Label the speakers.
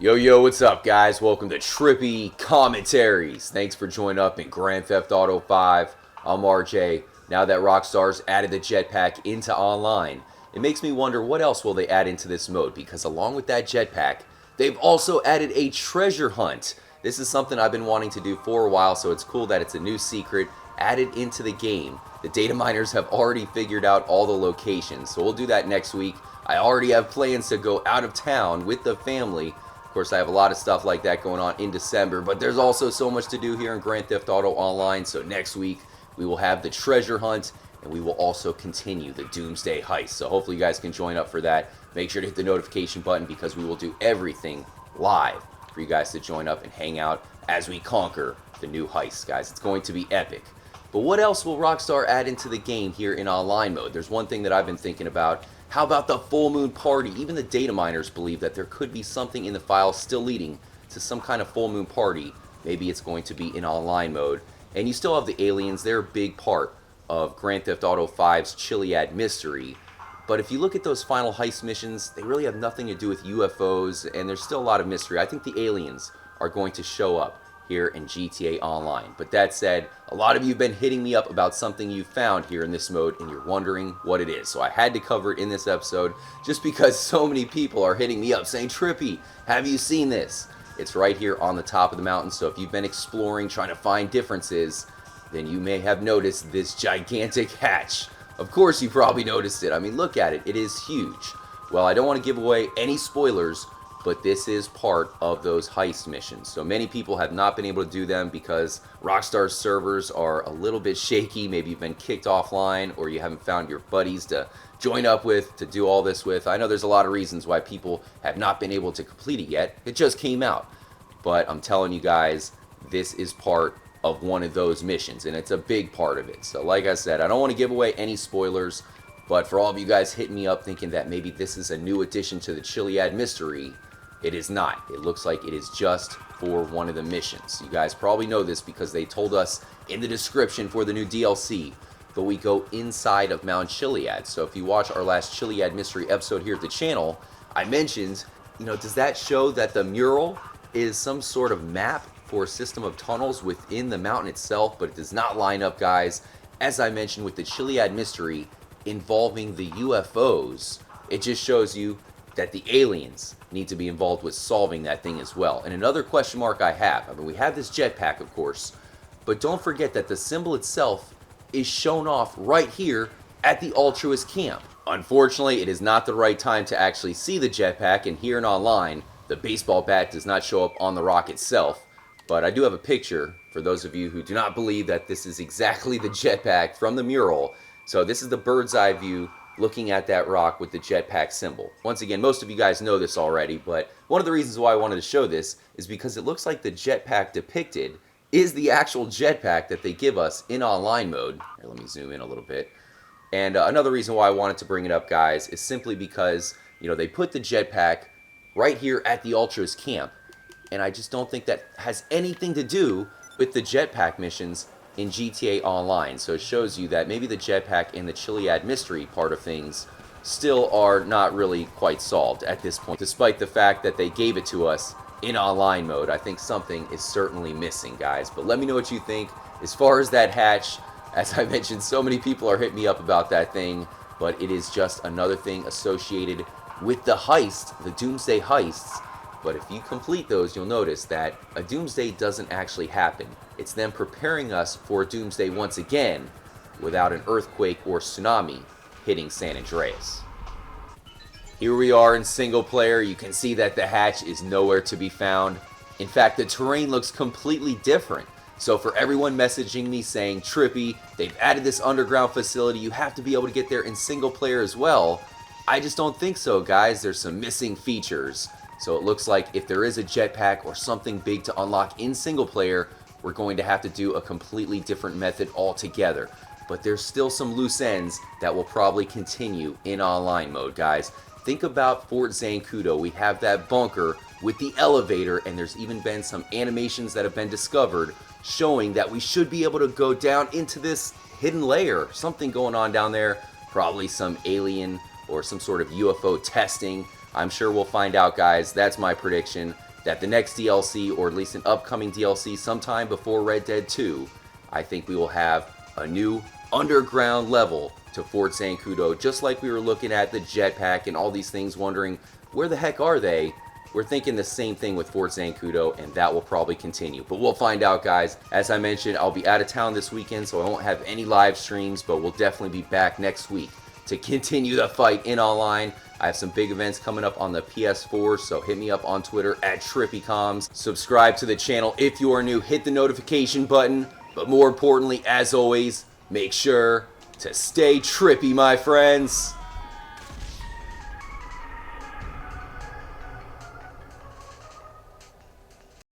Speaker 1: Yo, what's up, guys? Welcome to Trippy Commentaries. Thanks for joining up in Grand Theft Auto 5. I'm RJ. Now that Rockstar's added the jetpack into online, it makes me wonder what else will they add into this mode, because along with that jetpack, they've also added a treasure hunt. This is something I've been wanting to do for a while, so it's cool that it's a new secret added into the game. The data miners have already figured out all the locations, so we'll do that next week. I already have plans to go out of town with the family. Of course, I have a lot of stuff like that going on in December, but there's also so much to do here in Grand Theft Auto Online, so next week we will have the treasure hunt, and we will also continue the Doomsday Heist. So hopefully you guys can join up for that. Make sure to hit the notification button because we will do everything live for you guys to join up and hang out as we conquer the new heist, guys. It's going to be epic. But what else will Rockstar add into the game here in online mode? There's one thing that I've been thinking about. How about the full moon party? Even the data miners believe that there could be something in the files still leading to some kind of full moon party. Maybe it's going to be in online mode. And you still have the aliens. They're a big part of Grand Theft Auto 5's Chiliad mystery. But if you look at those final heist missions, they really have nothing to do with UFOs, and there's still a lot of mystery. I think the aliens are going to show up here in GTA Online. But that said, a lot of you have been hitting me up about something you found here in this mode, and you're wondering what it is. So I had to cover it in this episode just because so many people are hitting me up saying, Trippy, have you seen this? It's right here on the top of the mountain, so if you've been exploring, trying to find differences, then you may have noticed this gigantic hatch. Of course you probably noticed it. I mean, look at it. It is huge. Well, I don't want to give away any spoilers, but this is part of those heist missions. So many people have not been able to do them because Rockstar's servers are a little bit shaky. Maybe you've been kicked offline, or you haven't found your buddies to join up with, to do all this with. I know there's a lot of reasons why people have not been able to complete it yet. It just came out. But I'm telling you guys, this is part of one of those missions, and it's a big part of it. So like I said, I don't want to give away any spoilers, but for all of you guys hitting me up thinking that maybe this is a new addition to the Chiliad mystery, it is not. It looks like it is just for one of the missions. You guys probably know this because they told us in the description for the new DLC, but we go inside of Mount Chiliad. So if you watch our last Chiliad mystery episode here at the channel, I mentioned, does that show that the mural is some sort of map for a system of tunnels within the mountain itself? But it does not line up, guys. As I mentioned with the Chiliad mystery involving the UFOs, it just shows you that the aliens need to be involved with solving that thing as well. And another question mark I have, we have this jetpack, of course, but don't forget that the symbol itself is shown off right here at the Altruist camp. Unfortunately, it is not the right time to actually see the jetpack, and here in online, the baseball bat does not show up on the rock itself. But I do have a picture for those of you who do not believe that this is exactly the jetpack from the mural. So this is the bird's eye view looking at that rock with the jetpack symbol. Once again, most of you guys know this already, but one of the reasons why I wanted to show this is because it looks like the jetpack depicted is the actual jetpack that they give us in online mode. Here, let me zoom in a little bit. And another reason why I wanted to bring it up, guys, is simply because, they put the jetpack right here at the Ultras camp, and I just don't think that has anything to do with the jetpack missions in GTA Online. So it shows you that maybe the jetpack and the Chiliad mystery part of things still are not really quite solved at this point, despite the fact that they gave it to us in online mode. I think something is certainly missing, guys. But let me know what you think. As far as that hatch, as I mentioned, so many people are hitting me up about that thing, but it is just another thing associated with the heist, the Doomsday heists. But if you complete those, you'll notice that a Doomsday doesn't actually happen. It's them preparing us for a Doomsday once again without an earthquake or tsunami hitting San Andreas. Here we are in single player. You can see that the hatch is nowhere to be found. In fact, the terrain looks completely different. So for everyone messaging me saying, Trippy, they've added this underground facility, you have to be able to get there in single player as well, I just don't think so, guys. There's some missing features. So it looks like if there is a jetpack or something big to unlock in single player, we're going to have to do a completely different method altogether. But there's still some loose ends that will probably continue in online mode, guys. Think about Fort Zancudo. We have that bunker with the elevator, and there's even been some animations that have been discovered showing that we should be able to go down into this hidden layer. Something going on down there, probably some alien or some sort of UFO testing. I'm sure we'll find out, guys. That's my prediction. that the next DLC, or at least an upcoming DLC sometime before Red Dead 2, I think we will have a new underground level to Fort Zancudo, just like we were looking at the Jetpack and all these things, wondering where the heck are they? We're thinking the same thing with Fort Zancudo, and that will probably continue. But we'll find out, guys. As I mentioned, I'll be out of town this weekend, so I won't have any live streams, but we'll definitely be back next week to continue the fight in online. I have some big events coming up on the PS4, so hit me up on Twitter at TrippyComs. Subscribe to the channel if you are new. Hit the notification button. But more importantly, as always, make sure to stay trippy, my friends.